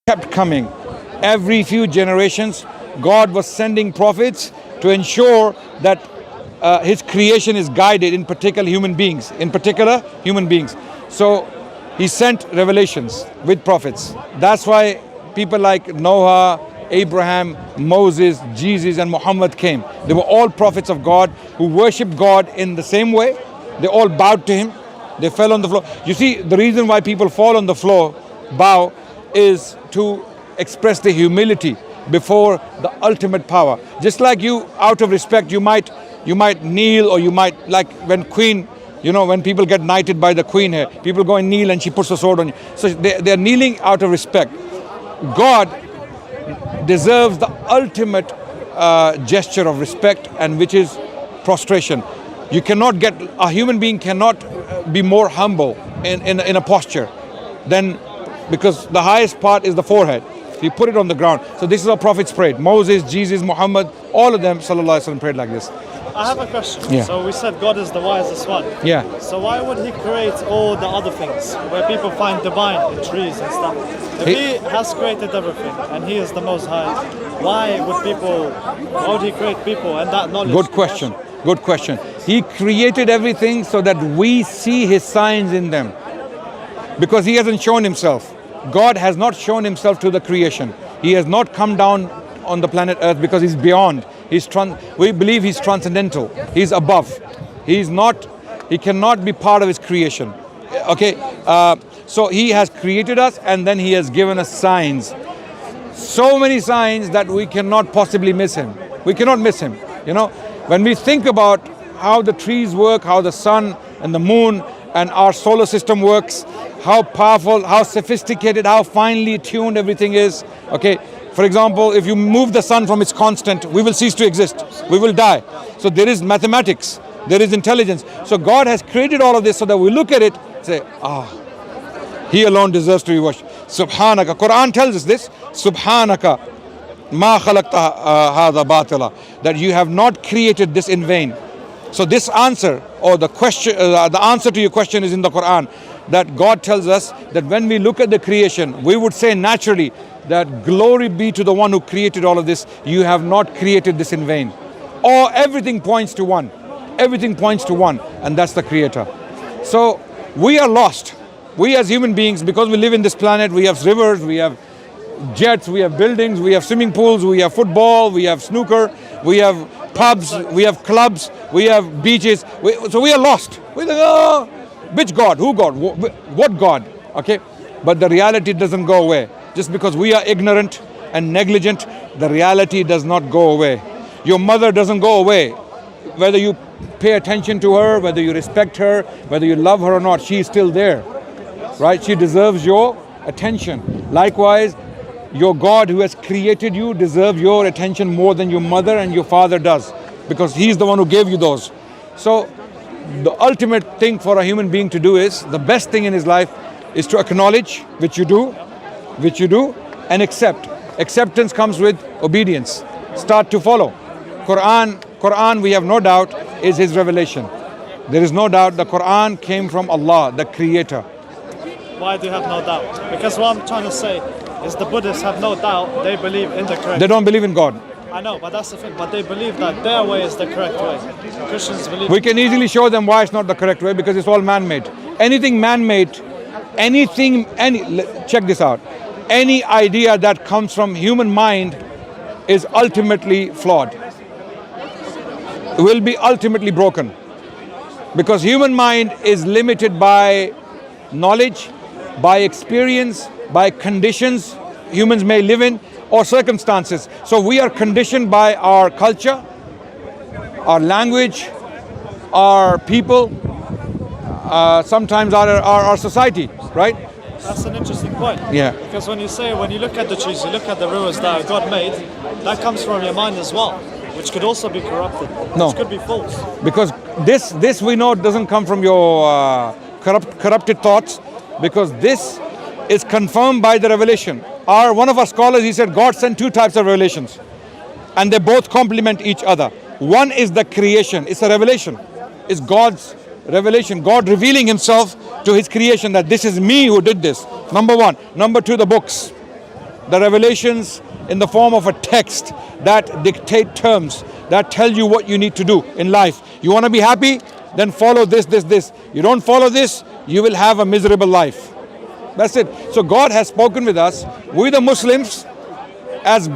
kept coming. Every few generations, God was sending prophets to ensure that His creation is guided, in particular human beings. So He sent revelations with prophets. That's why people like Noah, Abraham, Moses, Jesus, and Muhammad came. They were all prophets of God who worshipped God in the same way. They all bowed to Him. They fell on the floor. You see, the reason why people fall on the floor, bow, is to express the humility before the ultimate power. Just like you, out of respect, you might kneel, or you might, like when Queen, when people get knighted by the Queen here, people go and kneel and she puts the sword on you. So they're kneeling out of respect. God deserves the ultimate gesture of respect, and which is prostration. A human being cannot be more humble in a posture than, because the highest part is the forehead. He put it on the ground. So this is how prophets prayed. Moses, Jesus, Muhammad, all of them, sallallahu alaihi wasallam, prayed like this. I have a question. Yeah. So we said God is the wisest one. Yeah. So why would He create all the other things where people find divine in trees and stuff? If He has created everything and He is the Most High, why would He create people and that knowledge? Good question. He created everything so that we see His signs in them. Because He hasn't shown Himself. God has not shown Himself to the creation. He has not come down on the planet Earth because He's beyond. We believe He's transcendental. He's above. He cannot be part of His creation. Okay? So He has created us, and then He has given us signs. So many signs that we cannot possibly miss Him. We cannot miss Him. When we think about how the trees work, how the sun and the moon and our solar system works, how powerful, how sophisticated, how finely tuned everything is. Okay, for example, if you move the sun from its constant, we will cease to exist. We will die. So there is mathematics, there is intelligence. So God has created all of this so that we look at it, say, He alone deserves to be worshipped. Subhanaka. Quran tells us this. Subhanaka. Ma khalaqta hadha batila. That you have not created this in vain. So this answer, or the answer to your question, is in the Quran. That God tells us that when we look at the creation, we would say naturally that glory be to the one who created all of this. You have not created this in vain. Or everything points to one. Everything points to one, and that's the Creator. So we are lost. We as human beings, because we live in this planet, we have rivers, we have jets, we have buildings, we have swimming pools, we have football, we have snooker, we have pubs, we have clubs, we have beaches. So we are lost. We think, which God? Who God? What God? Okay? But the reality doesn't go away. Just because we are ignorant and negligent, the reality does not go away. Your mother doesn't go away. Whether you pay attention to her, whether you respect her, whether you love her or not, she is still there. Right? She deserves your attention. Likewise, your God who has created you deserves your attention more than your mother and your father does, because He's the one who gave you those. So the ultimate thing for a human being to do is, the best thing in his life is to acknowledge, which you do, and accept. Acceptance comes with obedience. Start to follow. Quran, we have no doubt, is His revelation. There is no doubt the Quran came from Allah, the Creator. Why do you have no doubt? Because what I'm trying to say is the Buddhists have no doubt. They believe in the correct. They don't believe in God. I know, but that's the thing. But they believe that their way is the correct way. Christians believe. We can easily show them why it's not the correct way, because it's all man-made. Anything man-made, check this out. Any idea that comes from human mind is ultimately flawed. It will be ultimately broken. Because human mind is limited by knowledge, by experience, by conditions humans may live in, or circumstances. So we are conditioned by our culture, our language, our people, sometimes our society, right? That's an interesting point. Yeah. Because when you look at the trees, you look at the rivers that God made, that comes from your mind as well, which could also be corrupted. No. Which could be false. Because this we know doesn't come from your corrupted thoughts, because this is confirmed by the revelation. One of our scholars, he said, God sent two types of revelations, and they both complement each other. One is the creation. It's a revelation. It's God's revelation. God revealing Himself to His creation, that this is me who did this. Number one. Number two, the books. the revelations in the form of a text that dictate terms, that tell you what you need to do in life. You want to be happy? Then follow this, this, this. You don't follow this, you will have a miserable life. That's it. So God has spoken with us, we the Muslims, as